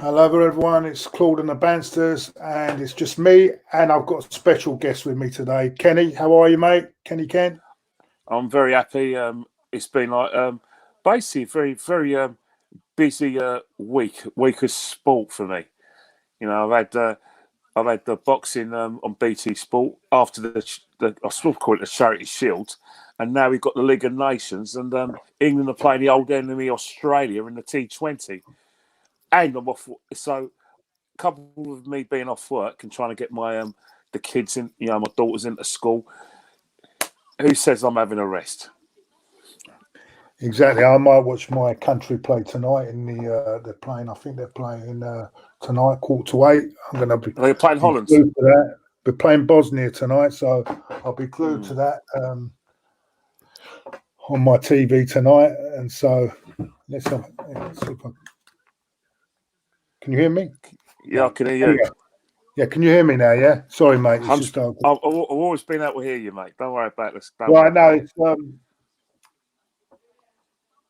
Hello everyone, it's Claude and the Bansters, and it's just me, and I've got a special guest with me today. Kenny, how are you, mate? Kenny Kent? I'm very happy. It's been like basically very busy week of sport for me. You know, I've had the boxing on BT Sport after the I still call it the Charity Shield, and now we've got the League of Nations, and England are playing the old enemy Australia in the T20, and I'm off. So, coupled with me being off work and trying to get my the kids in, my daughters into school. Who says I'm having a rest? Exactly. I might watch my country play tonight. They're playing. I think they're playing tonight, 7:45. I'm going to be. Are they playing Holland? Glued to that. We're playing Bosnia tonight, so I'll be glued to that on my TV tonight. And so let's see if I. Can you hear me? Yeah, I can hear you. Yeah, can you hear me now? Yeah, sorry, mate. I've always been able to hear you, mate. Don't worry about this. Right, no, it's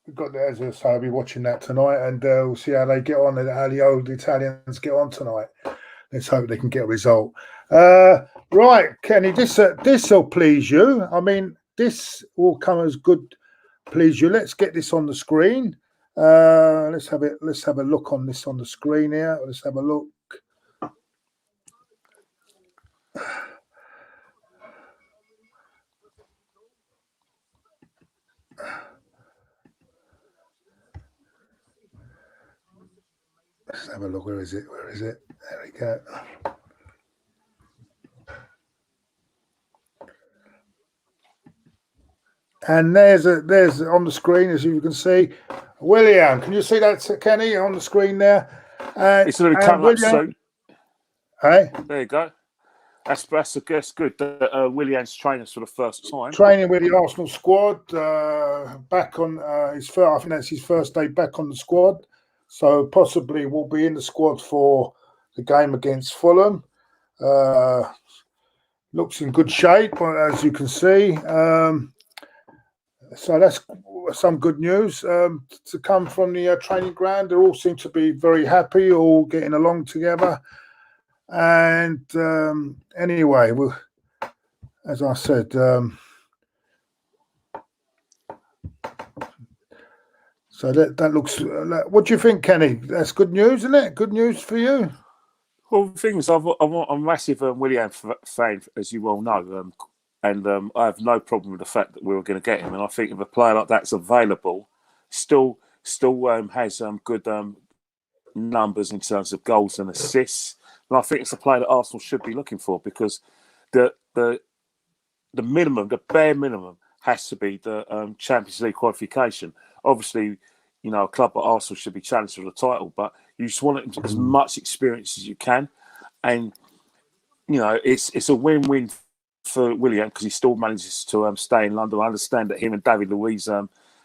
we've got the, as I say, I'll be watching that tonight, and we'll see how they get on, how the old Italians get on tonight. Let's hope they can get a result. Right, Kenny, this will please you. I mean, this will come as good please you. Let's get this on the screen. Let's have a look on this on the screen here. Let's have a look. Let's have a look. Where is it? There we go. And there's on the screen, as you can see, Willian. Can you see that, Kenny, on the screen there? It's going to come up soon. Hey, there you go. That's good. Willian's training for the first time. Training with the Arsenal squad, back on his first. I think that's his first day back on the squad. So possibly will be in the squad for the game against Fulham. Looks in good shape, as you can see. So that's some good news to come from the training ground. They all seem to be very happy, all getting along together. And anyway, as I said, so that looks. What do you think, Kenny? That's good news, isn't it? Good news for you. Well, the thing is, I'm a massive Willian fan, as you well know, and I have no problem with the fact that we were going to get him. And I think if a player like that's available, still has good numbers in terms of goals and assists. And I think it's a player that Arsenal should be looking for, because the minimum, the bare minimum, has to be the Champions League qualification. Obviously, a club like Arsenal should be challenged for the title, but you just want as much experience as you can. And, it's a win-win for Willian, because he still manages to stay in London. I understand that him and David Luiz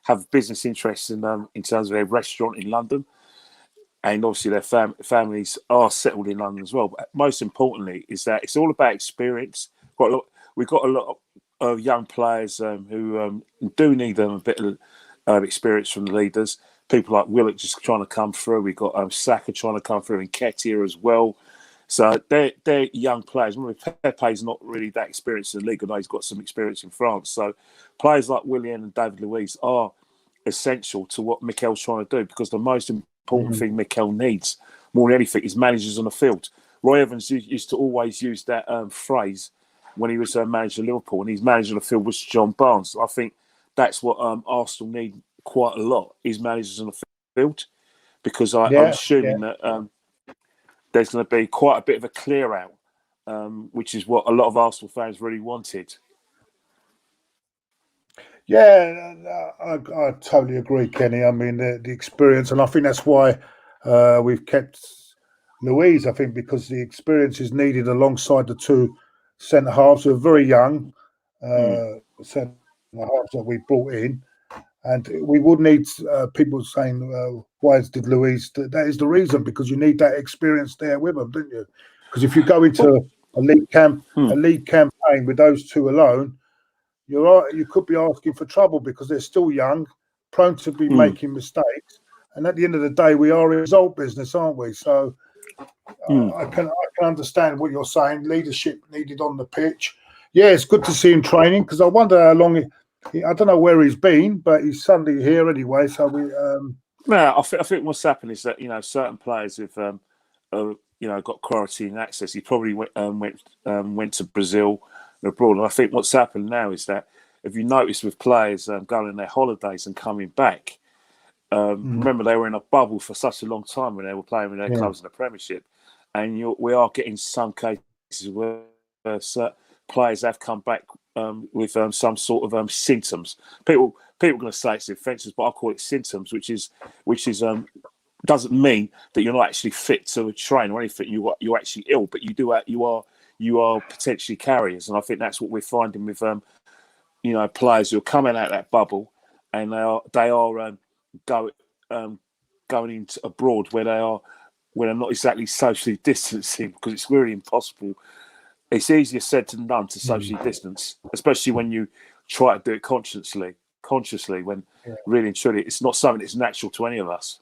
have business interests in terms of their restaurant in London. And obviously their families are settled in London as well. But most importantly is that it's all about experience. We've got a lot of young players who do need a bit of experience from the leaders. People like Willock just trying to come through. We've got Saka trying to come through, and Ketia as well. So they're young players. Remember, Pepe's not really that experienced in the league, although he's got some experience in France. So players like Willian and David Luiz are essential to what Mikel's trying to do, because the most important thing Mikel needs more than anything is managers on the field. Roy Evans used to always use that phrase when he was manager of Liverpool, and his manager on the field was John Barnes. I think that's what Arsenal need quite a lot, is managers on the field, because I'm assuming that there's going to be quite a bit of a clear out, which is what a lot of Arsenal fans really wanted. Yeah, I totally agree, Kenny. I mean, the experience, and I think that's why we've kept Luiz, I think, because the experience is needed alongside the two centre halves who are very young, centre halves that we brought in. And we would need people saying, why did Luiz? That is the reason, because you need that experience there with them, don't you? Because if you go into a league campaign with those two alone, you could be asking for trouble, because they're still young, prone to be making mistakes, And at the end of the day, we are a result business, aren't we? So I can understand what you're saying. Leadership needed on the pitch. Yeah, it's good to see him training, because I wonder how long I don't know where he's been, but he's suddenly here anyway. So we. No, I think what's happened is that certain players have got quarantine access. He probably went to Brazil and abroad. And I think what's happened now is that, if you notice with players going on their holidays and coming back, remember they were in a bubble for such a long time when they were playing with their clubs in the Premiership, and we are getting some cases where players have come back with some sort of symptoms. People are going to say it's offences, but I call it symptoms, which is doesn't mean that you're not actually fit to train or anything. You're actually ill, but you are potentially carriers, and I think that's what we're finding with players who are coming out of that bubble, and they are going into abroad where they're not exactly socially distancing, because it's really impossible. It's easier said than done to socially distance, especially when you try to do it consciously. When really and truly, it's not something that's natural to any of us.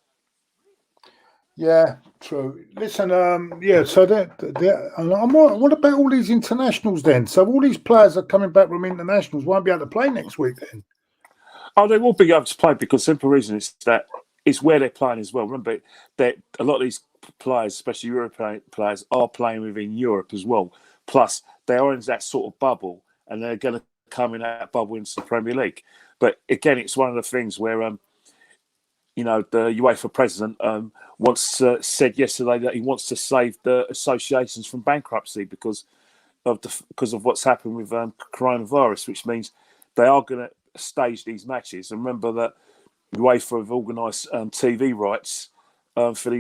Yeah, true. Listen, So what about all these internationals then? So all these players are coming back from internationals won't be able to play next week then? Oh, they will be able to play, because the simple reason is that it's where they're playing as well. Remember that a lot of these players, especially European players, are playing within Europe as well. Plus, they are in that sort of bubble, and they're going to come in that bubble into the Premier League. But again, it's one of the things where, the UEFA president said yesterday that he wants to save the associations from bankruptcy because of what's happened with coronavirus, which means they are going to stage these matches. And remember that UEFA have organised TV rights for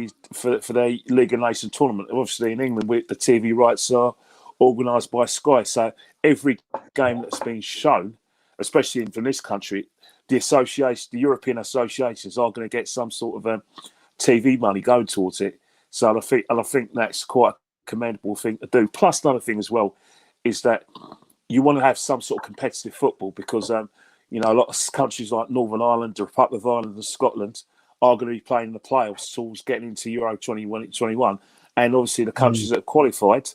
their League of Nations tournament. Obviously, in England, the TV rights are organised by Sky. So every game that's been shown, especially from this country, the European associations are going to get some sort of TV money going towards it. So I think that's quite a commendable thing to do. Plus, another thing as well is that you want to have some sort of competitive football, because a lot of countries like Northern Ireland, the Republic of Ireland, and Scotland are going to be playing in the playoffs towards getting into Euro 2021, and obviously the countries that are qualified,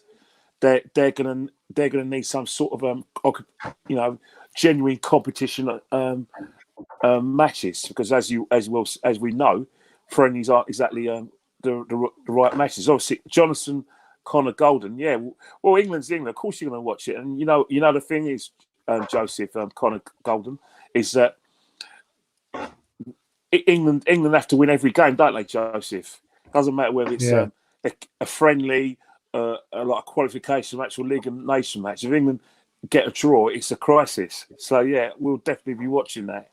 they're going to need some sort of genuine competition matches, because as we know, friendlies aren't exactly the right matches. Obviously, Jonathan Connor Golden, well, England's England. Of course, you're going to watch it, and the thing is, Joseph Connor Golden, is that England have to win every game, don't they, Joseph? Doesn't matter whether it's a friendly, like a qualification match or League of Nations match. If England get a draw, it's a crisis. So we'll definitely be watching that.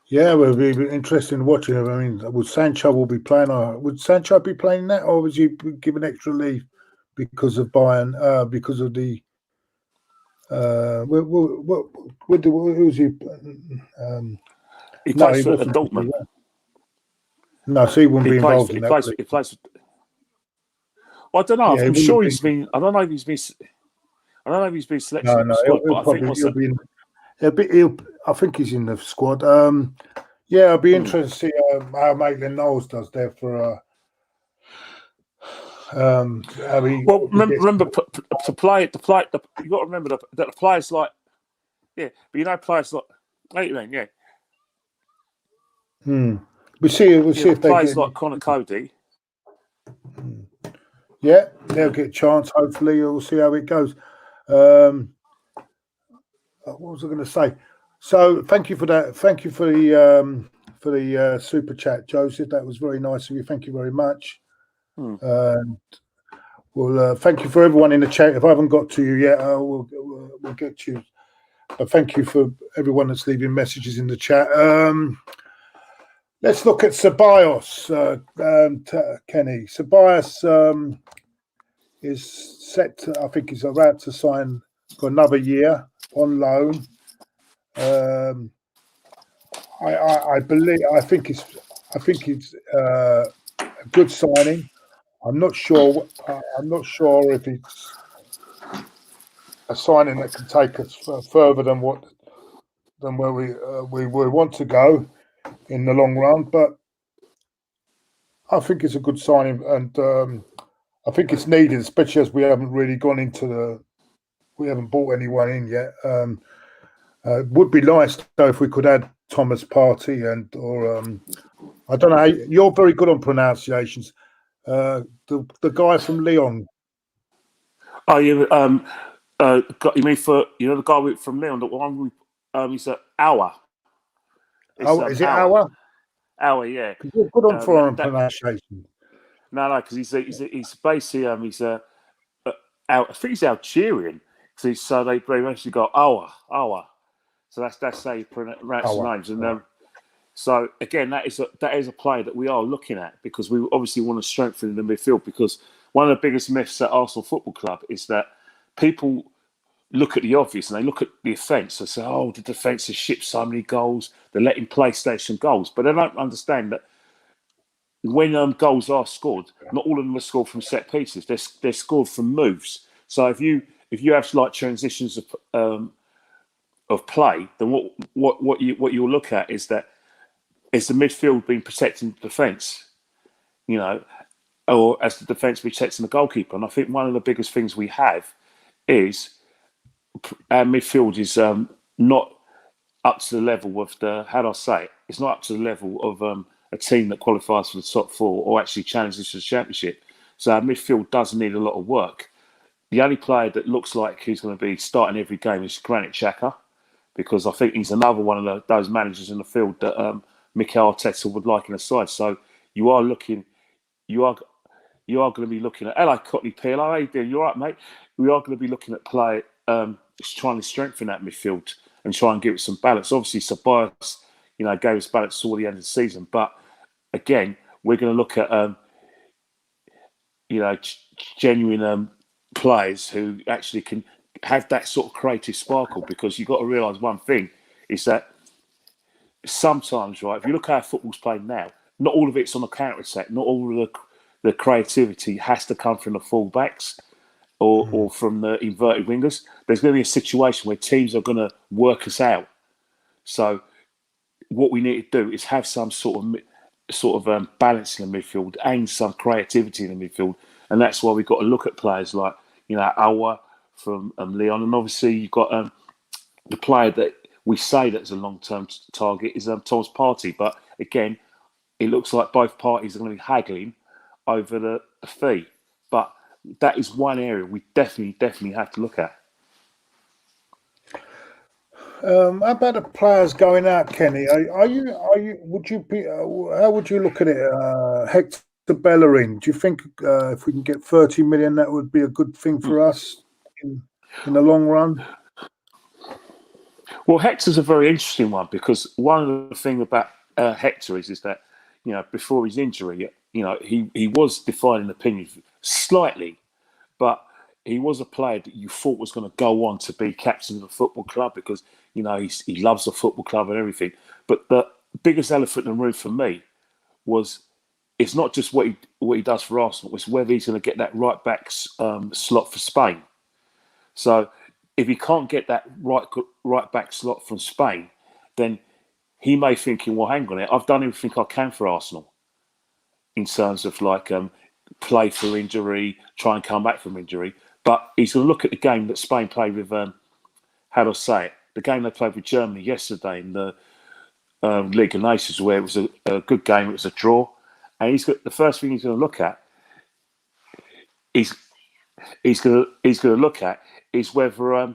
Yeah, we'll be interested in watching it. I mean, would Sancho be playing that, or was he given extra leave because of Bayern? Because of the who's he? He plays for Dortmund. No, so he wouldn't be involved in that. He plays. Well, I don't know. I'm sure he's been. I don't know if he's been selected in the squad, but I think I think he's in the squad. I'll be interested to see how Maitland-Niles does there for. Remember to play. You got to remember that the players like, but players like. Wait a minute, We'll see if they players like Connor Cody. Yeah, they'll get a chance. Hopefully, we'll see how it goes. What was I going to say? So, thank you for that. Thank you for the super chat, Joseph. That was very nice of you. Thank you very much. Well, thank you for everyone in the chat. If I haven't got to you yet, we'll get to you. But thank you for everyone that's leaving messages in the chat. Let's look at Ceballos, Kenny. Ceballos is set to, I think he's about to sign for another year on loan. I think it's a good signing. I'm not sure if it's a signing that can take us further than where we want to go in the long run. But I think it's a good signing, and I think it's needed, especially as we haven't really gone into we haven't bought anyone in yet. It would be nice though if we could add Thomas Partey or I don't know. You're very good on pronunciations. The guy from Leon. Oh, yeah. You mean for the guy from Leon, the one he's an hour. It's Oh, is it hour. Our? Hour, yeah. Because you're good on foreign pronunciation. No, because he's basically he's I think he's Algerian. So they very much got hour. So that's how you pronounce the names. And so again, that is a player that we are looking at because we obviously want to strengthen the midfield. Because one of the biggest myths at Arsenal Football Club is that people look at the obvious and they look at the offence and say, "Oh, the defence has shipped so many goals. They're letting PlayStation goals," but they don't understand that when goals are scored, not all of them are scored from set pieces. They're scored from moves. So if you have like transitions of play, then what you'll look at is that it's the midfield being protecting the defence, or as the defence protecting the goalkeeper. And I think one of the biggest things we have is our midfield is not up to the level of it's not up to the level of a team that qualifies for the top four or actually challenges for the championship. So our midfield does need a lot of work. The only player that looks like he's going to be starting every game is Granit Xhaka, because I think he's another one of those managers in the field that Mikel Arteta would like in the side. So you are going to be looking at. Hello, Cotley Peel. How you doing? You all right, mate? We are going to be looking at trying to strengthen that midfield and try and give it some balance. Obviously, Ceballos, gave us balance toward the end of the season. But again, we're going to look at genuine players who actually can have that sort of creative sparkle. Because you've got to realise one thing is that sometimes, right, if you look at how football's played now, not all of it's on the counter attack. Not all of the creativity has to come from the fullbacks or from the inverted wingers. There's going to be a situation where teams are going to work us out. So what we need to do is have some sort of balance in the midfield and some creativity in the midfield, and that's why we've got to look at players like Aouar from Leon, and obviously you've got the player that we say that's a long-term target is Thomas Partey. But again, it looks like both parties are going to be haggling over the fee. But that is one area we definitely have to look at. How about the players going out, Kenny? Would you be? How would you look at it? Hector Bellerin. Do you think if we can get 30 million, that would be a good thing for us in the long run? Well, Hector's a very interesting one because one of the things about Hector is that before his injury, he was dividing opinions slightly, but he was a player that you thought was going to go on to be captain of the football club because he loves the football club and everything. But the biggest elephant in the room for me was it's not just what he does for Arsenal; it's whether he's going to get that right back slot for Spain. So if he can't get that right back slot from Spain, then he may thinking, well, hang on it, I've done everything I can for Arsenal in terms of play through injury, try and come back from injury. But he's going to look at the game that Spain played with, the game they played with Germany yesterday in the League of Nations, where it was a good game, it was a draw. And the first thing he's going to look at is whether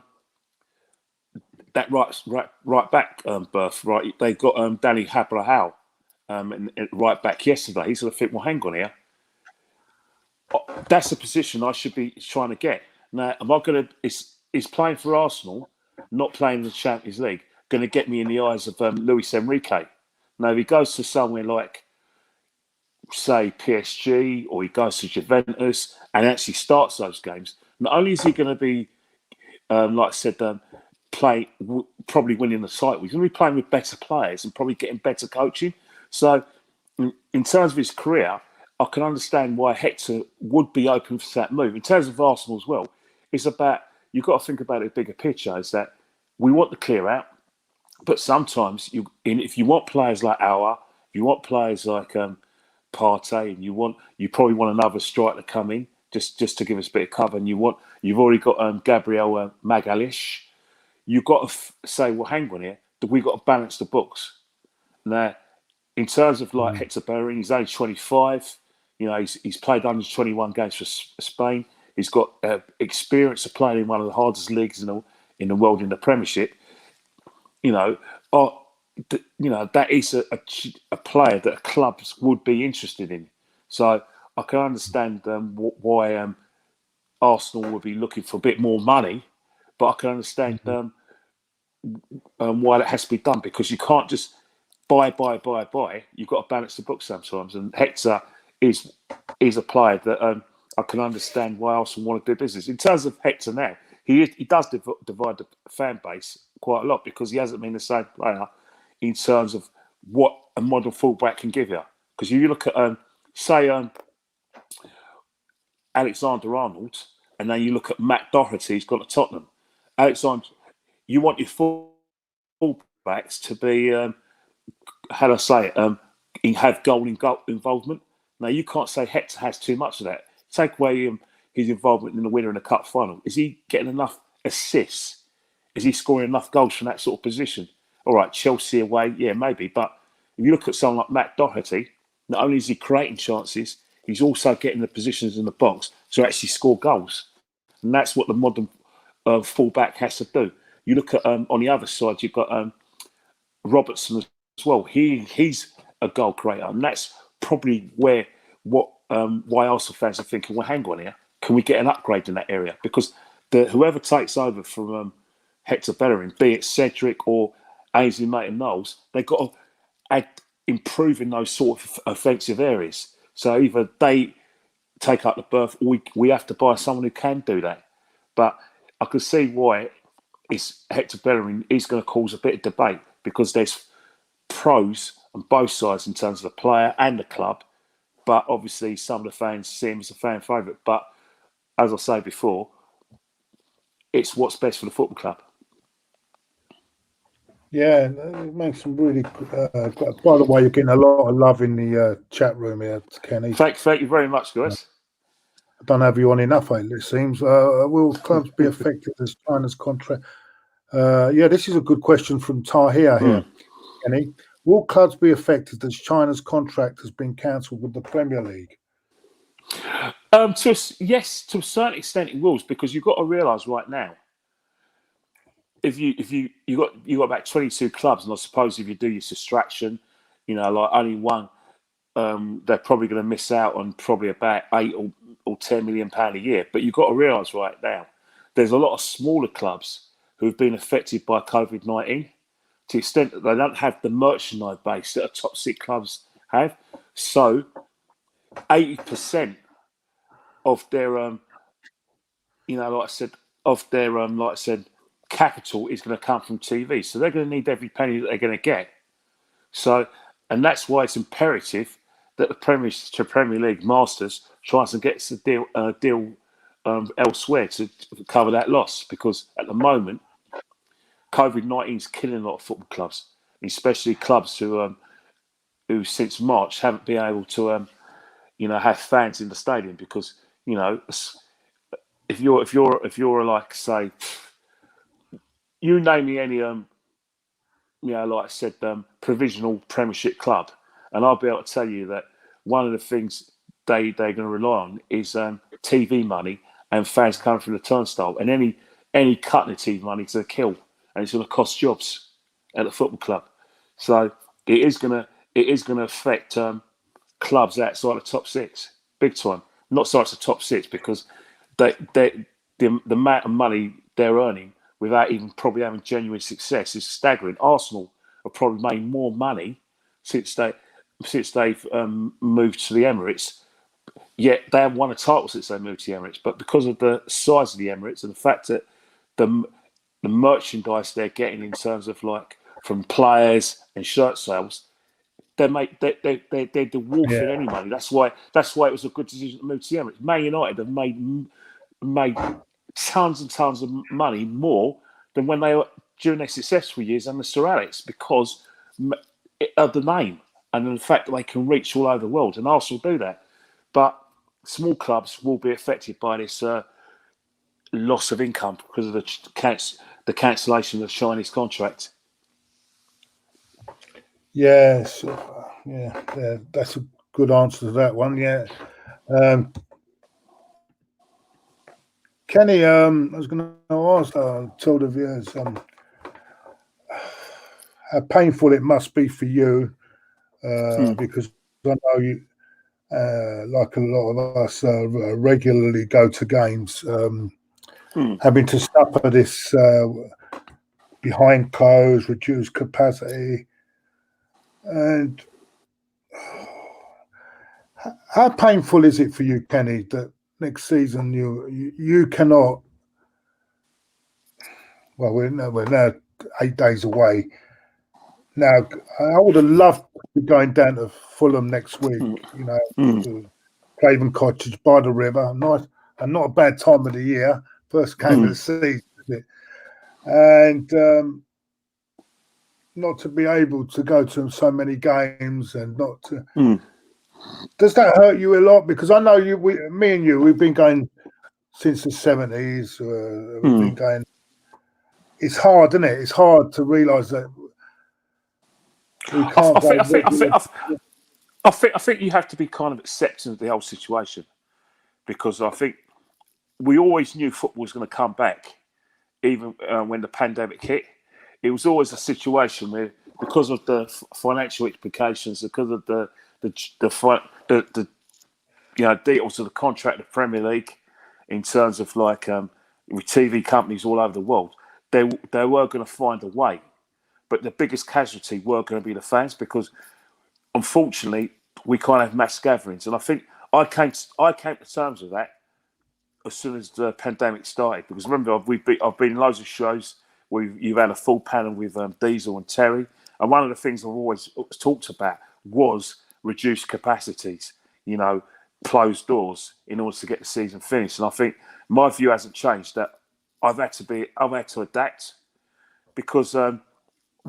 that right back berth, right? They got Danny Habrahal right back yesterday. He's going to think, well, hang on here. That's the position I should be trying to get. Now, am I going to? Is playing for Arsenal, not playing in the Champions League, going to get me in the eyes of Luis Enrique? Now, if he goes to somewhere like, say, PSG, or he goes to Juventus and actually starts those games, not only is he going to be, like I said, probably winning the title, he's going to be playing with better players and probably getting better coaching. So, in terms of his career, I can understand why Hector would be open for that move. In terms of Arsenal as well, it's about, you've got to think about it, the bigger picture is that we want the clear out, but sometimes if you want players like Aouar, if you want players like Partey, and you probably want another striker to come in just to give us a bit of cover, and you've already got Gabriel Magalhaes. You've got to say, well, hang on here, we've got to balance the books. Now, in terms of like Hector Bellerin, he's only 25. You know, he's played under 21 games for Spain. He's got experience of playing in one of the hardest leagues in the world, in the Premiership. You know, that is a player that clubs would be interested in. So I can understand why Arsenal would be looking for a bit more money, but I can understand why that has to be done, because you can't just buy. You've got to balance the book sometimes. And Hector is a player that I can understand why Arsenal want to do business. In terms of Hector now, he does divide the fan base quite a lot, because he hasn't been the same player in terms of what a modern fullback can give you. Because you look at, say, Alexander-Arnold, and then you look at Matt Doherty, who's gone to Tottenham. Alexander, you want your fullbacks to be, how do I say it, have goal involvement. Now, you can't say Hector has too much of that. Take away his involvement in the winner in the cup final. Is he getting enough assists? Is he scoring enough goals from that sort of position? All right, Chelsea away, yeah, maybe. But if you look at someone like Matt Doherty, not only is he creating chances, he's also getting the positions in the box to actually score goals. And that's what the modern fullback has to do. You look at, on the other side, you've got Robertson as well. He's a goal creator. And that's probably why Arsenal fans are thinking, well, hang on here, can we get an upgrade in that area? Because whoever takes over from Hector Bellerin, be it Cedric or Ainsley Maitland-Niles, they've got to improve in those sort of offensive areas. So either they take up the berth, or we have to buy someone who can do that. But I can see why Hector Bellerin is going to cause a bit of debate, because there's pros on both sides in terms of the player and the club. But obviously, some of the fans see him as a fan favourite. But as I say before, it's what's best for the football club. Yeah, it makes some really. By the way, you're getting a lot of love in the chat room here, Kenny. Thank you very much, guys. I don't have you on enough, it seems. Will clubs be affected as China's contract? Yeah, this is a good question from Tahir here, Kenny. Will clubs be affected as China's contract has been cancelled with the Premier League? Yes, to a certain extent it will, because you've got to realise right now, if you got about 22 clubs, and I suppose if you do your subtraction, like only one, they're probably going to miss out on probably about £8 or £10 million a year. But you've got to realise right now, there's a lot of smaller clubs who've been affected by COVID-19 to the extent that they don't have the merchandise base that a top six clubs have. So 80% of their, like I said, capital is going to come from TV. So they're going to need every penny that they're going to get. So, and that's why it's imperative that the Premier League Masters tries to get a deal elsewhere to cover that loss, because at the moment, COVID-19 is killing a lot of football clubs, especially clubs who since March haven't been able to, have fans in the stadium, because if you're like, say, you name me any like I said, provisional Premiership club, and I'll be able to tell you that one of the things they're going to rely on is TV money and fans coming from the turnstile, and any cut in the TV money to kill, and it's going to cost jobs at the football club. So it is going to affect clubs outside the top six big time. Not so much the top six, because the amount of money they're earning without even probably having genuine success is staggering. Arsenal have probably made more money since they've moved to the Emirates. Yet they haven't won a title since they moved to the Emirates. But because of the size of the Emirates and the fact that the merchandise they're getting in terms of like from players and shirt sales, they're dwarfing any money. That's why it was a good decision to move to the Emirates. Man United have made tons and tons of money more than when they were during their successful years under Sir Alex, because of the name and the fact that they can reach all over the world, and Arsenal do that. But small clubs will be affected by this loss of income because of the cancellation of the Chinese contract. Yes, yeah, that's a good answer to that one. Yeah, Kenny, I was going to ask, tell the viewers how painful it must be for you, because I know you, like a lot of us, regularly go to games, having to suffer this behind closed, reduced capacity, and how painful is it for you, Kenny, that next season you cannot? Well, we're now 8 days away. Now, I would have loved to be going down to Fulham next week, to Craven Cottage by the river. Nice, and not a bad time of the year. First game of the season, isn't it? And not to be able to go to so many games and not to. Does that hurt you a lot? Because I know me and you, we've been going since the 70s. We've been going. It's hard, isn't it? It's hard to realise that we can't I think you have to be kind of accepting of the whole situation, because I think we always knew football was going to come back, even when the pandemic hit. It was always a situation where, because of the financial implications, because of the details of the contract of the Premier League, in terms of like with TV companies all over the world, they were going to find a way. But the biggest casualty were going to be the fans, because unfortunately we can't have mass gatherings. And I think I came to terms with that as soon as the pandemic started. Because remember, I've been in loads of shows where you've had a full panel with Diesel and Terry, and one of the things I've always talked about was reduced capacities, closed doors, in order to get the season finished. And I think my view hasn't changed, that I've had to adapt, because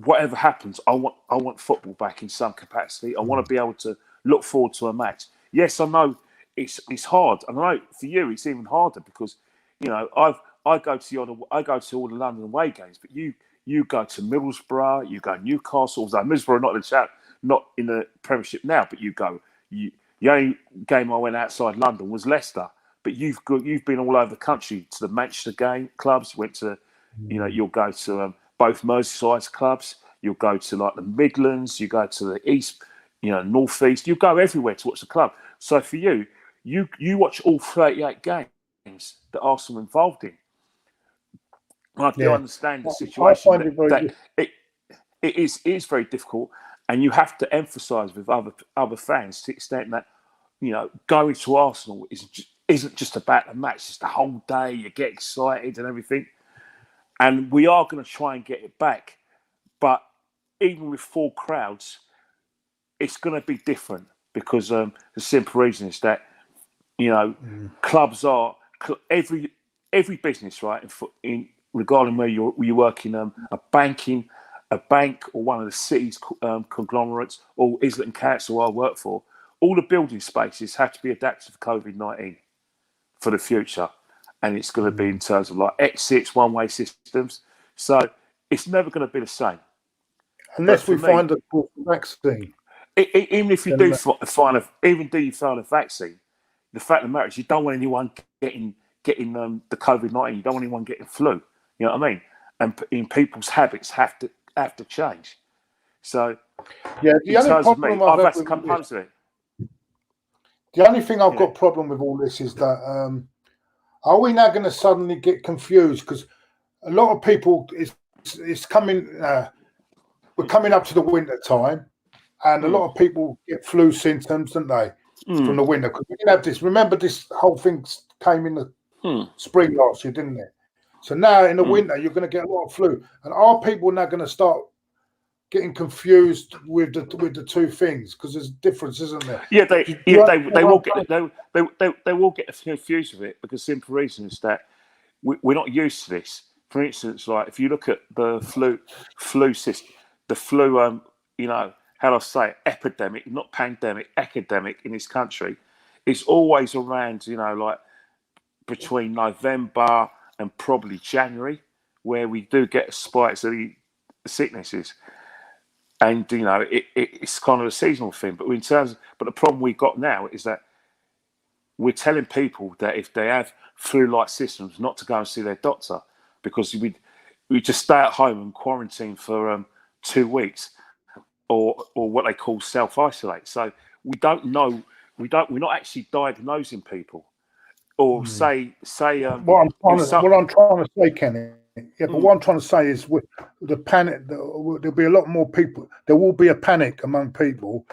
whatever happens, I want football back in some capacity. I want to be able to look forward to a match. Yes, I know it's hard, and I know for you it's even harder, because I go to all the London away games, but you go to Middlesbrough, you go Newcastle. Although Middlesbrough not in the Premiership now, but the only game I went outside London was Leicester. But you've been all over the country to the Manchester clubs. Went to, you'll go to both Merseyside clubs. You'll go to like the Midlands. You go to the East, North East. You go everywhere to watch the club. So for you watch all 38 games that Arsenal are involved in. I do understand the situation. It is very difficult, and you have to emphasise with other fans to the extent that going to Arsenal isn't just about the match. It's the whole day. You get excited and everything, and we are going to try and get it back. But even with full crowds, it's going to be different, because the simple reason is that clubs are every business, right? In regarding where you work in a bank or one of the city's conglomerates, or Islington Council I work for, all the building spaces have to be adapted for COVID-19 for the future, and it's going to be in terms of like exits, one-way systems. So it's never going to be the same unless we find a vaccine. Even if you do find a vaccine, the fact of the matter is you don't want anyone getting the COVID-19. You don't want anyone getting flu. You know what I mean? And in people's habits have to change. So the only problem I've had to come close to it. The only thing I've got problem with all this is that are we now going to suddenly get confused? Because a lot of people, it's coming. We're coming up to the winter time, and a lot of people get flu symptoms, don't they, from the winter? Because we didn't have this. Remember, this whole thing came in the spring last year, didn't it? So now in the winter, you're going to get a lot of flu, and are people now going to start getting confused with the two things? Because there's a difference, isn't there? They will get confused with it, because the simple reason is that we're not used to this. For instance, like if you look at the flu system, the flu, how do I say it, epidemic, not pandemic, epidemic in this country, is always around, like between November and probably January, where we do get spikes of the sicknesses. And, it's kind of a seasonal thing. But the problem we've got now is that we're telling people that if they have flu-like symptoms, not to go and see their doctor, because we just stay at home and quarantine for 2 weeks, or what they call self-isolate. So we don't know. We're not actually diagnosing people, or say what I'm trying to say, Kenny. Yeah, but what I'm trying to say is, with the panic, there'll be a lot more people. There will be a panic among people,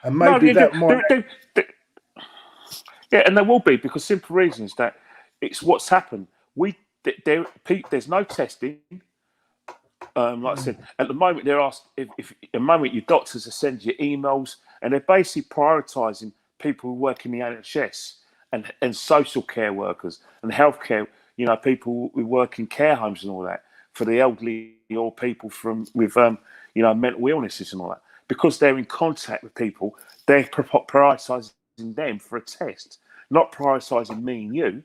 and maybe yeah, and there will be, because simple reasons that it's what's happened. There's no testing. Like I said, at the moment they're asked if at the moment your doctors are sending you emails, and they're basically prioritising people who work in the NHS and social care workers and healthcare. People who work in care homes and all that, for the elderly or people with mental illnesses and all that, because they're in contact with people. They're prioritising them for a test, not prioritising me and you,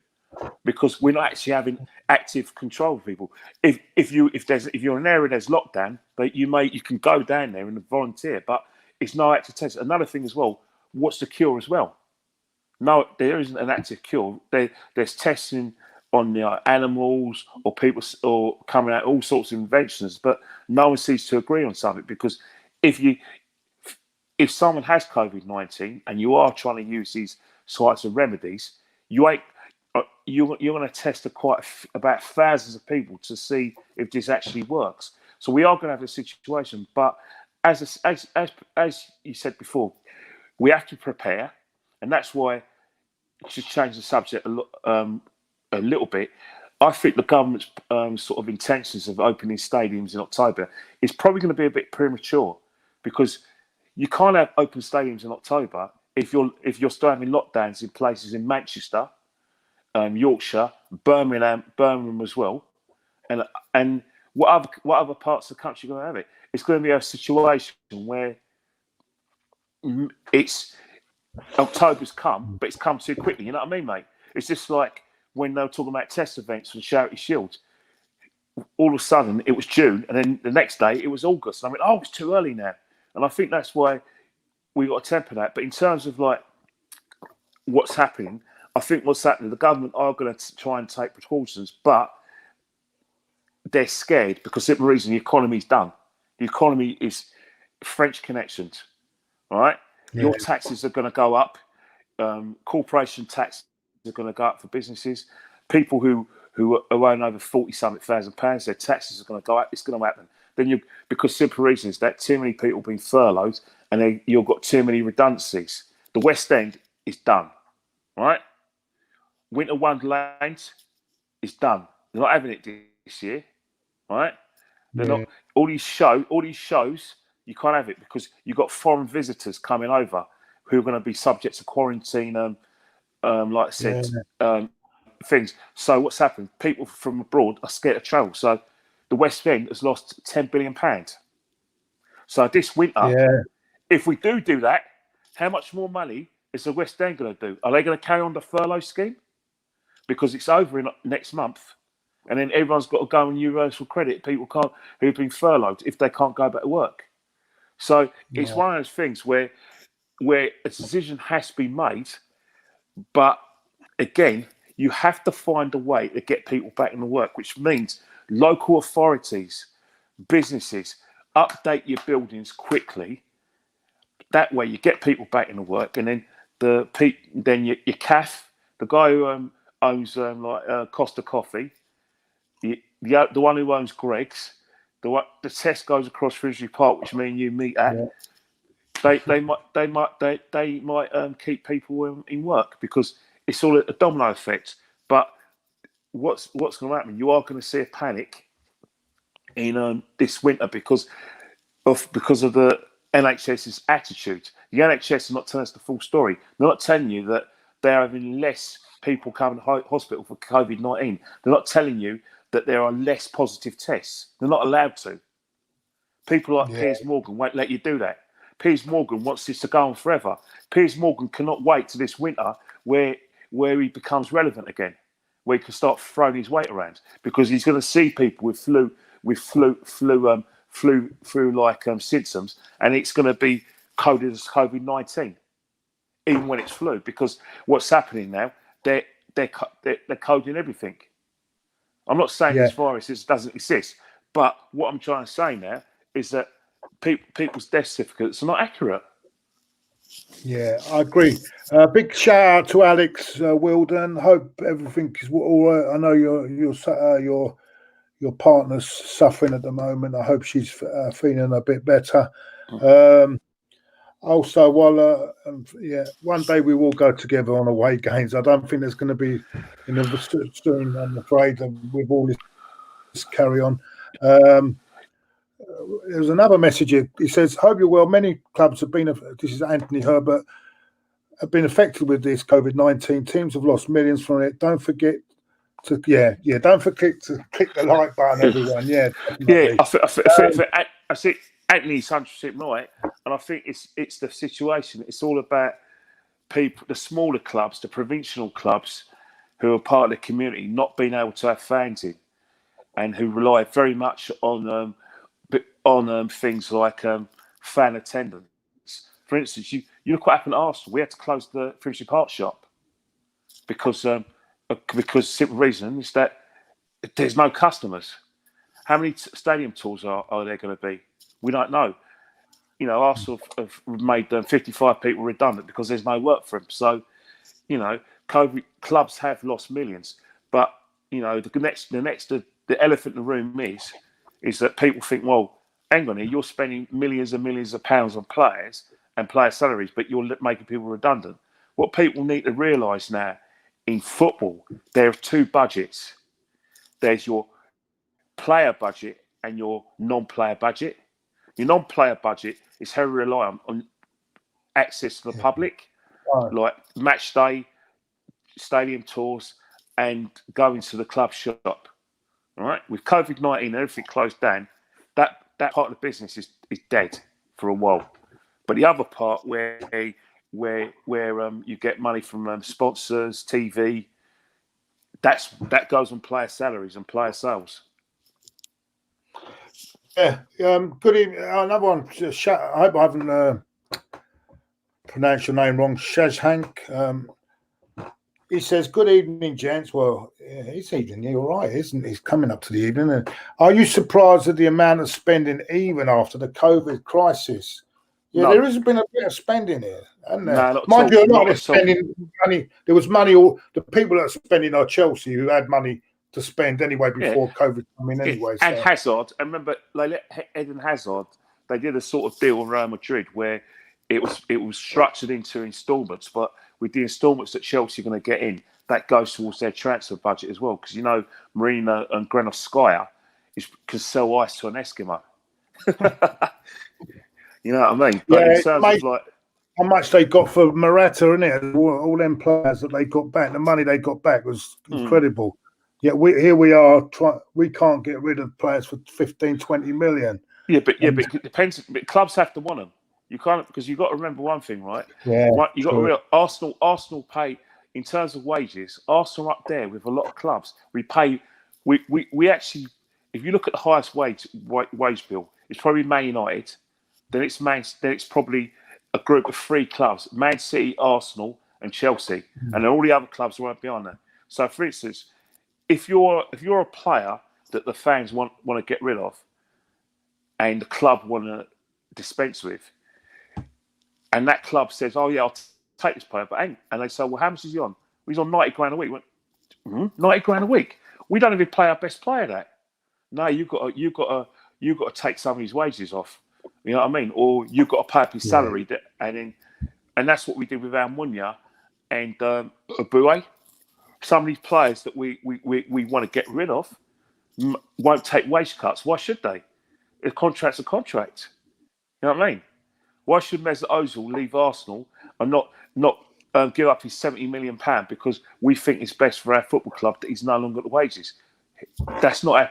because we're not actually having active control of people. If you're in an area there's lockdown, but you can go down there and volunteer, but it's no active test. Another thing as well, what's the cure as well? No, there isn't an active cure. There's testing on animals or people, or coming out all sorts of inventions, but no one seems to agree on something. Because if someone has COVID-19 and you are trying to use these sorts of remedies, you're going to test about thousands of people to see if this actually works. So we are going to have a situation, but as you said before, we have to prepare, and that's why, to change the subject a little bit, I think the government's sort of intentions of opening stadiums in October is probably going to be a bit premature, because you can't have open stadiums in October if you're still having lockdowns in places in Manchester, Yorkshire, Birmingham as well, and what other parts of the country are going to have it? It's going to be a situation where it's October's come, but it's come too quickly. You know what I mean, mate? It's just like when they were talking about test events for the Charity Shield. All of a sudden, it was June, and then the next day, it was August. And I mean, oh, it's too early now. And I think that's why we got to temper that. But in terms of like what's happening, I think what's happening, the government are going to try and take precautions, but they're scared because the reason the economy's done. The economy is French connections, all right? Yeah. Your taxes are going to go up. Corporation taxes are going to go up for businesses. People who earn over £40,000, their taxes are going to go up. It's going to happen. Then because simple reason is that too many people have been furloughed, and you've got too many redundancies. The West End is done, right? Winter Wonderland is done. They're not having it this year, right? They're not. All these shows, you can't have it because you've got foreign visitors coming over who are going to be subject to quarantine. Like I said, things. So what's happened? People from abroad are scared to travel. So the West End has lost £10 billion. So this winter, if we do that, how much more money is the West End going to do? Are they going to carry on the furlough scheme? Because it's over in next month, and then everyone's got to go on universal credit. People who've been furloughed if they can't go back to work. So it's one of those things where a decision has to be made, but again, you have to find a way to get people back into work, which means local authorities, businesses, update your buildings quickly. That way, you get people back into work, and then your CAF, the guy who owns Costa Coffee, the one who owns Greg's, the Tesco's across Finsbury Park, which me and you meet at. They might keep people in work, because it's all a domino effect. But what's going to happen? You are going to see a panic in this winter because of the NHS's attitude. The NHS are not telling us the full story. They're not telling you that they're having less people coming to hospital for COVID-19. They're not telling you that there are less positive tests. They're not allowed to. People like Piers Morgan won't let you do that. Piers Morgan wants this to go on forever. Piers Morgan cannot wait to this winter where he becomes relevant again, where he can start throwing his weight around, because he's going to see people with flu like symptoms, and it's going to be coded as COVID-19, even when it's flu. Because what's happening now, they're coding everything. I'm not saying this virus doesn't exist, but what I'm trying to say now is that people's death certificates are not accurate. Yeah, I agree. Big shout out to Alex Wilden. Hope everything is all right. I know your partner's suffering at the moment. I hope she's feeling a bit better. Also, while one day we will go together on away games. I don't think there's going to be soon. I'm afraid, with all this carry on. There's another message here. He says, "Hope you're well. Many clubs have been. This is Anthony Herbert. Have been affected with this COVID-19. Teams have lost millions from it. Don't forget to don't forget to click the like button, everyone. Yeah, definitely. I think Anthony's 100% right, and I think it's the situation. It's all about people, the smaller clubs, the provincial clubs, who are part of the community, not being able to have fans in, and who rely very much on things like fan attendance. For instance, you look what happened at Arsenal. We had to close the Finchley Park shop because simple reason is that there's no customers. How many stadium tours are there going to be? We don't know. You know, Arsenal have made 55 people redundant because there's no work for them. So, you know, COVID clubs have lost millions. But, you know, the elephant in the room is that people think, well, hang on here, you're spending millions and millions of pounds on players and player salaries, but you're making people redundant. What people need to realise now, in football, there are two budgets. There's your player budget and your non-player budget. Your non-player budget is heavily reliant on access to the public, like match day, stadium tours, and going to the club shop. All right, with COVID-19 and everything closed down, that part of the business is dead for a while. But the other part where you get money from sponsors, TV, that goes on player salaries and player sales. Yeah. Good evening. Another one. I hope I haven't pronounced your name wrong. Shazhank. He says, "Good evening, gents." Well, it's evening. You're right, isn't it? He's coming up to the evening. Are you surprised at the amount of spending even after the COVID crisis? Yeah, no. There has been a bit of spending here, hasn't there? No, mind you, a lot of spending money. There was money. All the people that are spending are Chelsea, who had money to spend anyway before COVID came in anyway. And Hazard, I remember Eden Hazard, they did a sort of deal with Real Madrid where it was structured into instalments, but with the instalments that Chelsea are going to get in, that goes towards their transfer budget as well. Because, you know, Marina and Granovskaya can sell ice to an Eskimo. You know what I mean? But in terms of like how much they got for Morata, innit? All them players that they got back, the money they got back was incredible. Yeah, we are. We can't get rid of players for 15, 20 million. Yeah, but it depends. But clubs have to want them. You can't, because you've got to remember one thing, right? Yeah. You got to remember Arsenal pay in terms of wages. Arsenal up there with a lot of clubs. We pay. We actually, if you look at the highest wage bill, it's probably Man United. Then it's probably a group of three clubs: Man City, Arsenal, and Chelsea, and then all the other clubs right behind that. So, for instance, if you're a player that the fans want to get rid of, and the club want to dispense with, and that club says, "Oh yeah, I'll take this player," but and they say, "Well, how much is he on?" Well, he's on £90,000 a week. Went, £90,000 a week. We don't even pay our best player that. No, you've got to take some of his wages off. You know what I mean? Or you've got to pay up his salary, and that's what we did with Almunia and Abue. Some of these players that we want to get rid of won't take wage cuts. Why should they? A contract's a contract. You know what I mean? Why should Mesut Ozil leave Arsenal and not give up his £70 million because we think it's best for our football club that he's no longer at the wages? That's not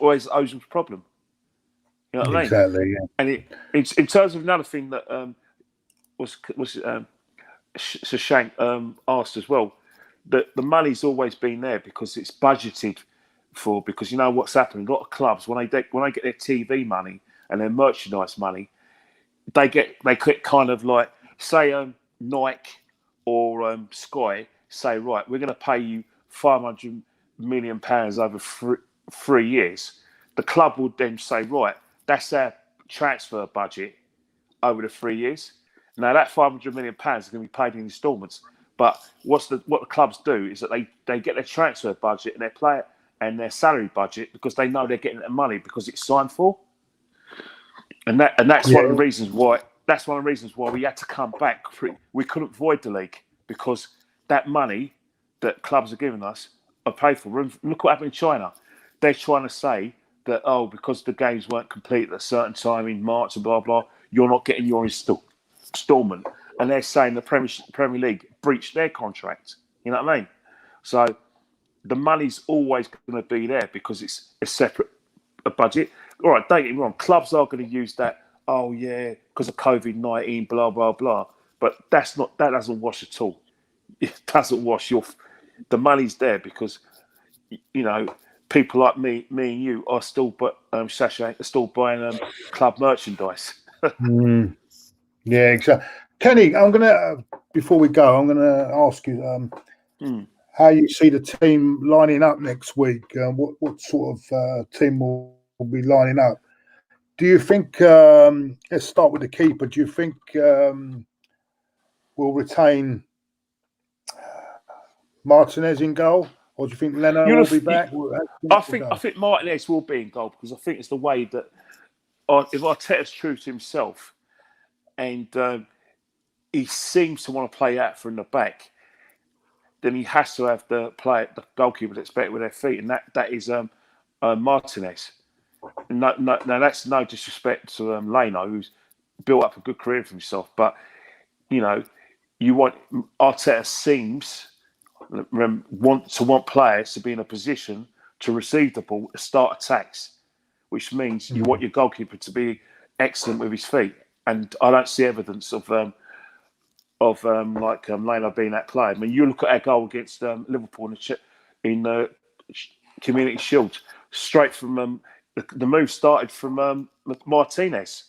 always Ozil's problem. You know what I mean? Exactly. Yeah. And in terms of another thing that was Shashank asked as well, that the money's always been there because it's budgeted for. Because you know what's happening. A lot of clubs when they get their TV money and their merchandise money, they get kind of like say Nike or Sky say, right, we're going to pay you £500 million over 3 years. The club would then say, right, that's our transfer budget over the 3 years. Now that £500 million is going to be paid in instalments. But what the clubs do is that they get their transfer budget and their player and their salary budget because they know they're getting the money because it's signed for. And that's one of the reasons why. That's one of the reasons why we had to come back. We couldn't void the league because that money that clubs are giving us are paid for. Look what happened in China. They're trying to say that because the games weren't complete at a certain time in March and blah blah, you're not getting your installment. And they're saying the Premier League breached their contract. You know what I mean? So the money's always going to be there because it's a separate budget. All right, don't get me wrong. Clubs are going to use that. Oh yeah, because of COVID-19, blah blah blah. But that doesn't wash at all. It doesn't wash. The money's there because people like me and you are still, Sasha are still buying club merchandise. Yeah, exactly. Kenny, I'm gonna before we go, I'm gonna ask you how you see the team lining up next week. What sort of team will be lining up? Do you think? Let's start with the keeper. Do you think we'll retain Martinez in goal, or do you think Leno will be back? I think Martinez will be in goal because I think it's the way that if Arteta's true to himself, and he seems to want to play out from the back, then he has to have the goalkeeper that's better with their feet, and that is Martinez. No, that's no disrespect to Leno, who's built up a good career for himself, but you want Arteta seems want players to be in a position to receive the ball to start attacks, which means you want your goalkeeper to be excellent with his feet, and I don't see evidence of Leno being that player. I mean, you look at our goal against Liverpool in the Community Shield, straight from the move started from Martinez,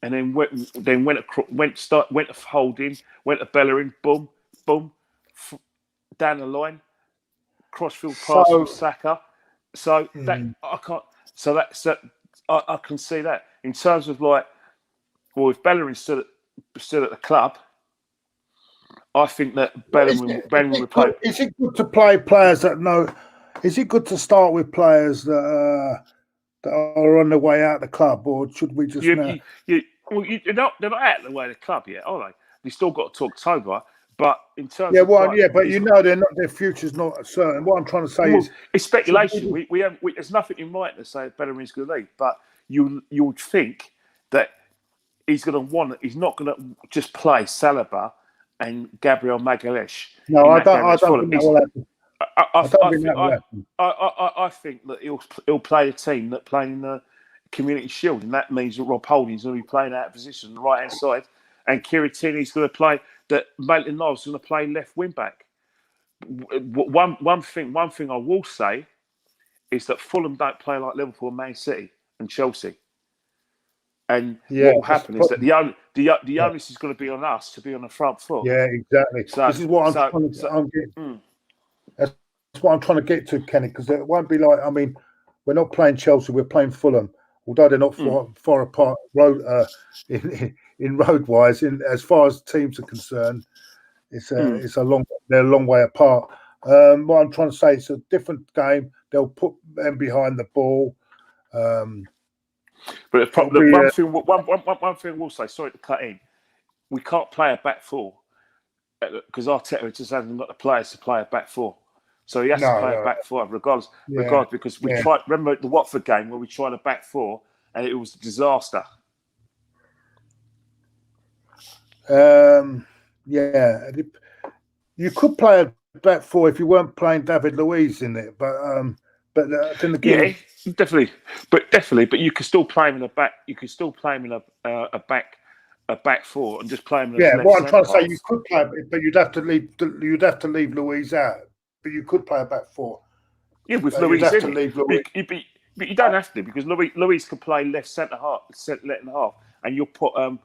and then went to holding, went to Bellerin, boom, boom, down the line, crossfield pass from Saka. So that I can't. So I can see that in terms of if Bellerin stood at the club, I think that Bellerin would play. Is it good to play players that know? Is it good to start with players that are on the way out of the club, or should we just they're not out of the way of the club yet, are they? They still got to October. But in terms of but they're not. Their future's not certain. What I'm trying to say is it's speculation. There's nothing in writing to say Bellerin's going to leave, but you would think that he's not going to just play Saliba and Gabriel Magalhaes. No, I don't think that will happen. I think that he'll play a team that playing in the Community Shield, and that means that Rob Holding's going to be playing out of position on the right hand side, and Kiritini's going to play. That Maitland-Niles is going to play left wing back. One thing I will say is that Fulham don't play like Liverpool, Man City, and Chelsea. And what will happen is that the onus is going to be on us to be on the front foot. Yeah, exactly. So, this is what that's what I'm trying to get to, Kenny, because it won't be like, I mean, we're not playing Chelsea, we're playing Fulham, although they're not far apart in road-wise. As far as teams are concerned, they're a long way apart. What I'm trying to say, it's a different game. They'll put them behind the ball. But one thing I will say, sorry to cut in, we can't play a back four because Arteta just hasn't got the players to play a back four. So he has to play a back four regardless, because we tried. Remember the Watford game where we tried a back four and it was a disaster. You could play a back four if you weren't playing David Luiz in it, but But then Yeah, again, definitely, but you could still play him in a back. You could still play him in a back four and just play him as yeah, left what I'm centre trying to say, half. you could play, but you'd have to leave Louise out. But you could play a back four. Yeah, with You'd Louise have in to it, leave Louise. but you don't have to because Louise can play left centre half, left and half, and you put No,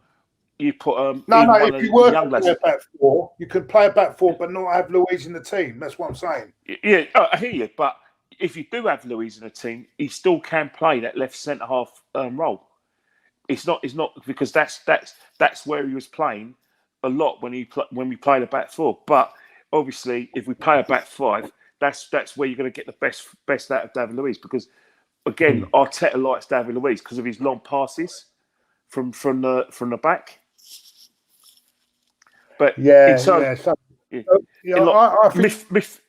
either if one of you the were to young lads. play a back four, you could play a back four, but not have Louise in the team. That's what I'm saying. Yeah, I hear you, but if you do have Louise in the team, he still can play that left centre half role. It's not because that's where he was playing a lot when we played a back four. But obviously, if we play a back five, that's where you're going to get the best out of David Luiz because again, Arteta likes David Luiz because of his long passes from the back. But Yeah. So, Yeah, look, I think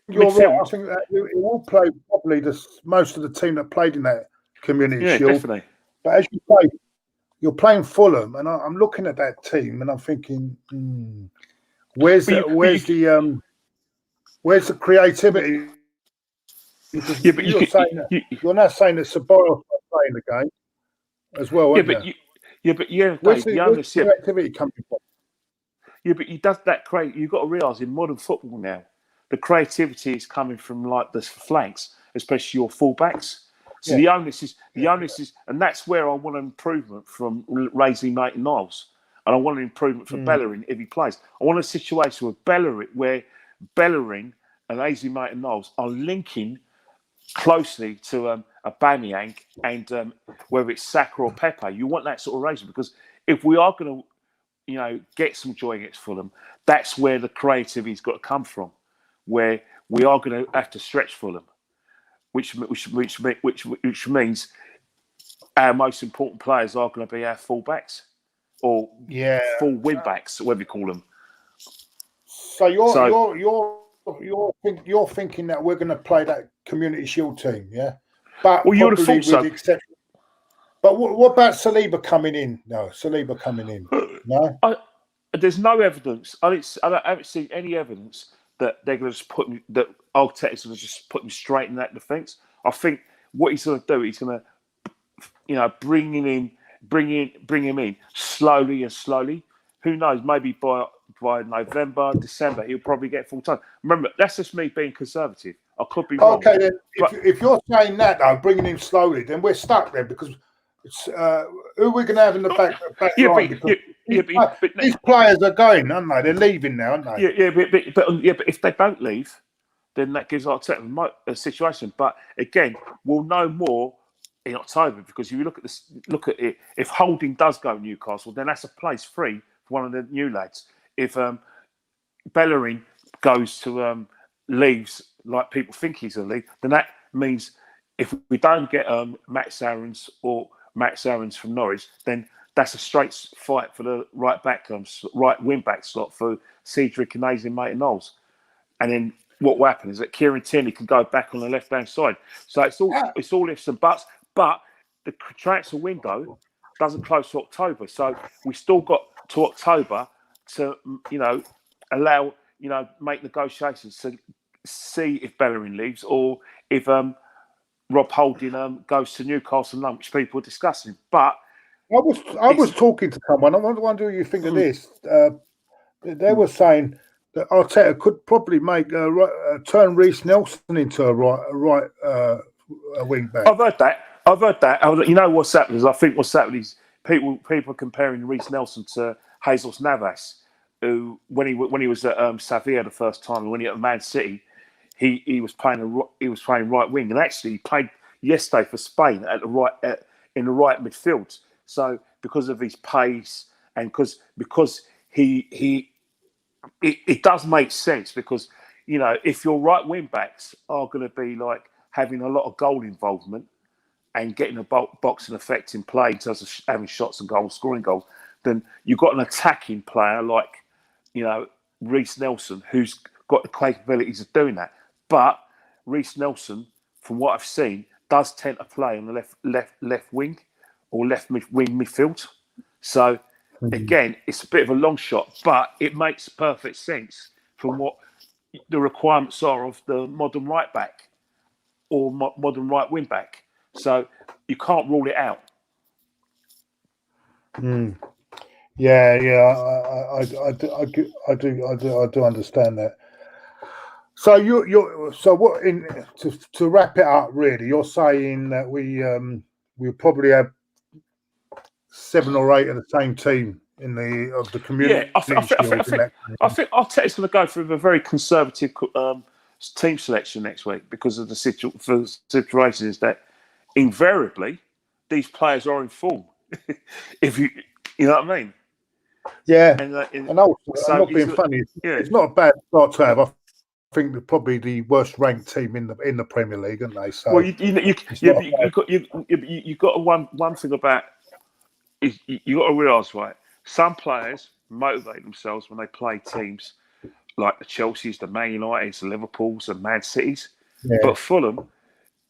you're right. midfield. I think that it will play probably most of the team that played in that Community Yeah, Shield. definitely. But as you say, you're playing Fulham, and I'm looking at that team, and I'm thinking, where's the creativity? Because Yeah, but you're now saying that Saborov's not playing the game as well, aren't you? Dave, Where's the creativity coming from? Yeah, but you've got to realise in modern football now, the creativity is coming from like the flanks, especially your fullbacks. So the onus is, and that's where I want an improvement from raising Nathan Niles, and I want an improvement for Bellerin if he plays. I want a situation with where Bellerin and AZ Nathan Niles are linking closely to Aubameyang and whether it's Saka or Pepe. You want that sort of relation because if we are going to get some joy against Fulham. That's where the creativity's got to come from. Where we are going to have to stretch Fulham, which means our most important players are going to be our fullbacks or full wing backs, whatever you call them. So you're thinking that we're going to play that Community Shield team, yeah? But you would have probably thought so. with the exception. But what about Saliba coming in? No, Saliba coming in. No. There's no evidence. I haven't seen any evidence that they're going to just that Arteta's going to just put him straight in that defence. I think what he's going to do, he's going to bring him in slowly and slowly. Who knows? Maybe by November, December, he'll probably get full time. Remember, that's just me being conservative. I could be wrong. Okay, then if you're saying that though, bringing him slowly, then we're stuck there because it's who are we going to have in the back line? These players are going, aren't they? They're leaving now, aren't they? But if they don't leave, then that gives Arteta a situation. But again, we'll know more in October because if you look at it. If Holding does go to Newcastle, then that's a place free for one of the new lads. If Bellerin goes to leaves like people think he's a leave, then that means if we don't get Max Aarons from Norwich, then that's a straight fight for the right wing back slot for Cedric and AZ Maitland-Niles. And then what will happen is that Kieran Tierney can go back on the left hand side. So it's all ifs and buts. But the transfer window doesn't close to October, so we still got to October to allow make negotiations to see if Bellerin leaves or if Rob Holding goes to Newcastle, which people are discussing. But I was talking to someone. I wonder what you think of this. They were saying that Arteta could probably turn Reece Nelson into a right wing back. I've heard that. You know what's happened is I think what's happened is people are comparing Reece Nelson to Jesus Navas, who when he was at Sevilla the first time and when he at Man City, he was playing right wing and actually he played yesterday for Spain at the right in the right midfield. So because of his pace and because it does make sense because if your right wing backs are going to be like having a lot of goal involvement and getting a boxing effect in play in terms of having shots and goals, scoring goals, then you've got an attacking player like Reece Nelson who's got the capabilities of doing that. But Reece Nelson, from what I've seen, does tend to play on the left wing or left wing midfield. So again, it's a bit of a long shot, but it makes perfect sense from what the requirements are of the modern right back. or modern right wing back. So you can't rule it out. Yeah, I do understand that. So so what to wrap it up? Really, you're saying that we'll probably have 7 or 8 of the same team in the community shield. I think Arteta's going to go for a very conservative team selection next week because of the situation is that invariably these players are in form. If you know what I mean. Yeah, and also, so I'm not being funny. It's not a bad start to have. I think they're probably the worst ranked team in the Premier League, aren't they? So well, you got one thing about you got to realise, right? Some players motivate themselves when they play teams like the Chelseas, the Man Uniteds, the Liverpools, and Man Cities. Yeah. But Fulham,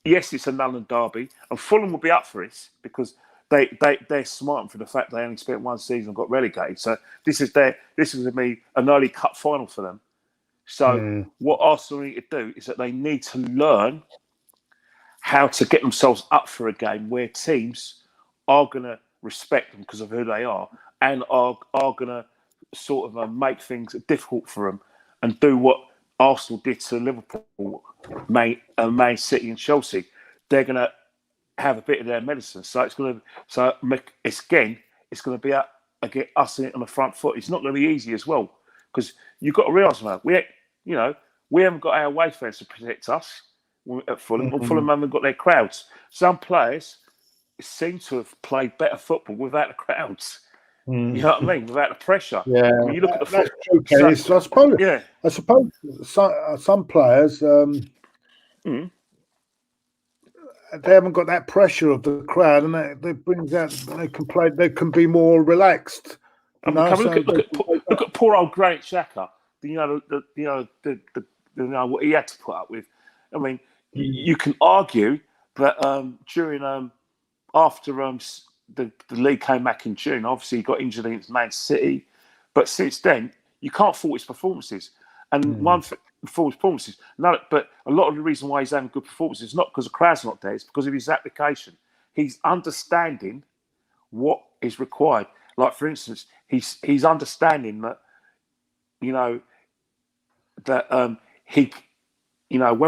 yes, it's a London derby, and Fulham will be up for it because they're smart for the fact they only spent one season and got relegated. So this is going to be an early cup final for them. So what Arsenal need to do is that they need to learn how to get themselves up for a game where teams are going to respect them because of who they are and are going to sort of make things difficult for them and do what Arsenal did to Liverpool, Man City and Chelsea. They're going to have a bit of their medicine. So it's going to be again us on the front foot. It's not going to be easy as well because you've got to realise, man, we haven't got our away fans to protect us at Fulham. Fulham haven't got their crowds. Some players seem to have played better football without the crowds. You know what I mean? Without the pressure. Yeah, when you look at the that's true, Kenny. I suppose some players they haven't got that pressure of the crowd, and that brings out they can play. They can be more relaxed. Look at poor old Granit Xhaka. What he had to put up with. I mean, you can argue that during after the league came back in June, obviously he got injured against Man City, but since then you can't fault his performances. And one for his performances, but a lot of the reason why he's having good performances is not because the crowd's not there; it's because of his application. He's understanding what is required. Like for instance, he's understanding that when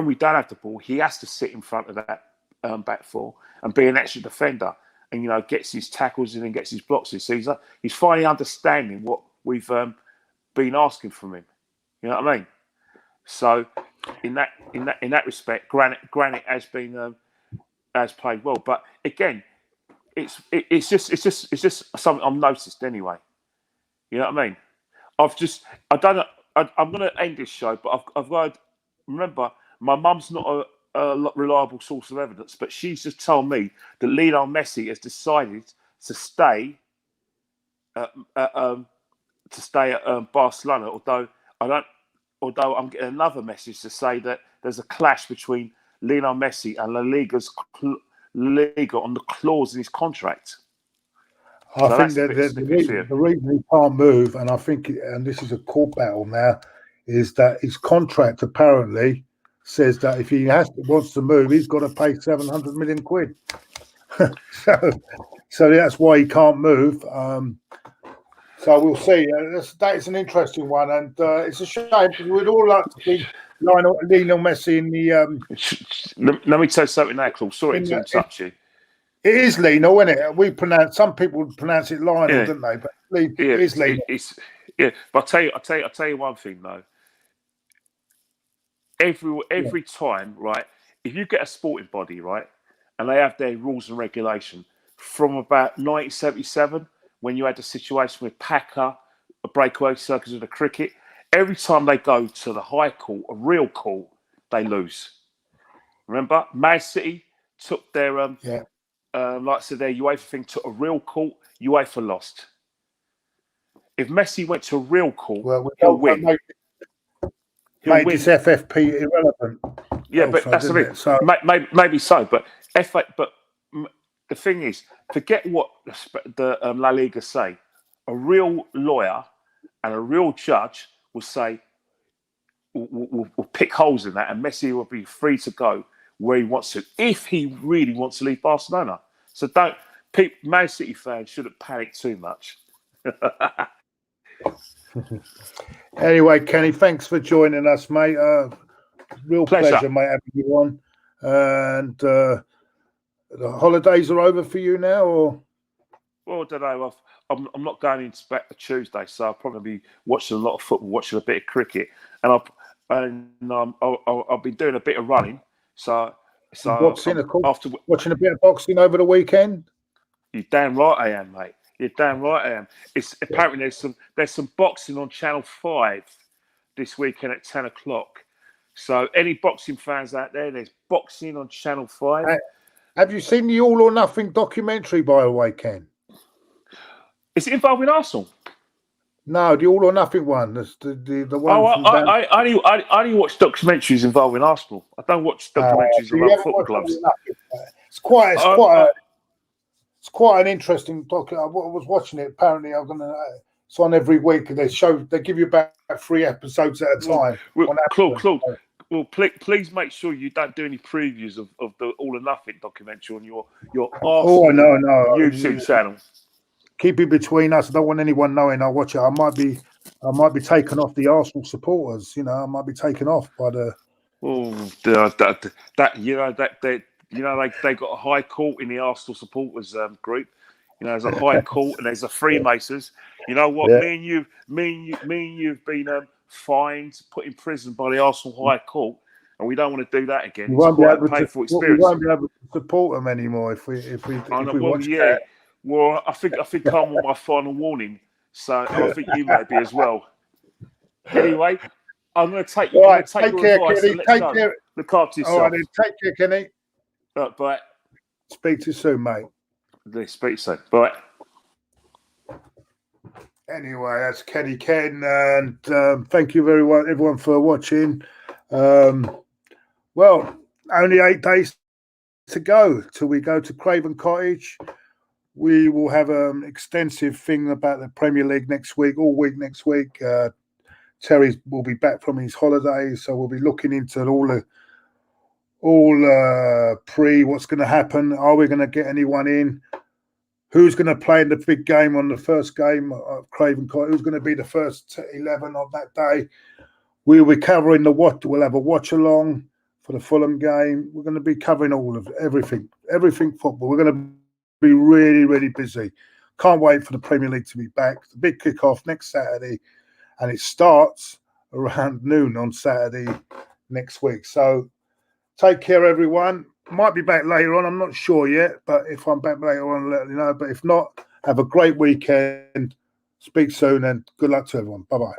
we don't have the ball, he has to sit in front of that back four and be an extra defender, and gets his tackles in and gets his blocks in. So he's finally understanding what we've been asking from him. You know what I mean? So in that respect, Granit has been has played well. But again, it's just something I've noticed anyway. You know what I mean? I'm going to end this show, but I've got to remember my mum's not a reliable source of evidence, but she's just told me that Lionel Messi has decided to stay at Barcelona. Although I'm getting another message to say that there's a clash between Lionel Messi and La Liga on the clause in his contract. I think that the reason he can't move, and I think, and this is a court battle now, is that his contract apparently says that if he wants to move, he's got to pay 700 million quid. so that's why he can't move. So we'll see. That is an interesting one, and it's a shame because we'd all like to see Lionel Messi in the. Let me tell you something now, Claude. Sorry to interrupt you. It is Lionel, isn't it? Some people pronounce it Lionel, don't they? But it is Lionel. But I'll tell you one thing though. Every time, right? If you get a sporting body, right, and they have their rules and regulation from about 1977, when you had the situation with Packer, a breakaway circus of the cricket, every time they go to the high court, a real court, they lose. Remember, Man City took their like I said, their UEFA thing to a real court. UEFA lost. If Messi went to a real court, he'll win. Made this FFP irrelevant. Yeah, but that's the thing. So, maybe so, but the thing is, forget what the La Liga say. A real lawyer and a real judge will say, will pick holes in that, and Messi will be free to go where he wants to, if he really wants to leave Barcelona. So Man City fans shouldn't panic too much. Anyway, Kenny, thanks for joining us, mate. Real pleasure, mate, having you on. And the holidays are over for you now, or? Well, I don't know. I'm not going into back to Tuesday, so I'll probably be watching a lot of football, watching a bit of cricket, and I've been doing a bit of running. So boxing, after watching a bit of boxing over the weekend. You're damn right I am, mate. You're damn right I am. It's apparently there's some boxing on Channel 5 this weekend at 10 o'clock. So any boxing fans out there, there's boxing on Channel 5. Have you seen the All or Nothing documentary, by the way, Ken? Is it involving Arsenal? No, the All or Nothing one. The one. Oh, I only watch documentaries involving Arsenal. I don't watch documentaries about football clubs. It's quite an interesting doc. I was watching it. Apparently, it's on every week. They give you about 3 episodes at a time. Claude. Well, please make sure you don't do any previews of the All or Nothing documentary on your Arsenal YouTube channel. Keep it between us. I don't want anyone knowing I watch it. I might be taken off the Arsenal supporters. I might be taken off by the. They got a high court in the Arsenal supporters group. There's a high court and there's a Freemasons. You know what? Yeah. Me and you've been fined, put in prison by the Arsenal High Court, and we don't want to do that again. It's quite a painful experience. We won't be able to support them anymore if we watch that. Well, I think I'm on my final warning, so I think you may be as well. Anyway, I'm going to take your advice. Take care. Look after yourself. All right, then. Take care, Kenny. Bye. Speak to you soon, mate. Speak soon. Bye. Anyway, that's Kenny Ken, and thank you everyone for watching. Well, only 8 days to go till we go to Craven Cottage. We will have an extensive thing about the Premier League next week, all week next week. Terry will be back from his holidays, so we'll be looking into what's going to happen. Are we going to get anyone in? Who's going to play in the big game on the first game of Craven Cottage? Who's going to be the first 11 on that day? We'll be covering we'll have a watch along for the Fulham game. We're going to be covering all of everything football. We're going to be really, really busy. Can't wait for the Premier League to be back. The big kickoff next Saturday, and it starts around noon on Saturday next week. So take care, everyone. Might be back later on. I'm not sure yet, but if I'm back later on, I'll let you know. But if not, have a great weekend. Speak soon, and good luck to everyone. Bye-bye.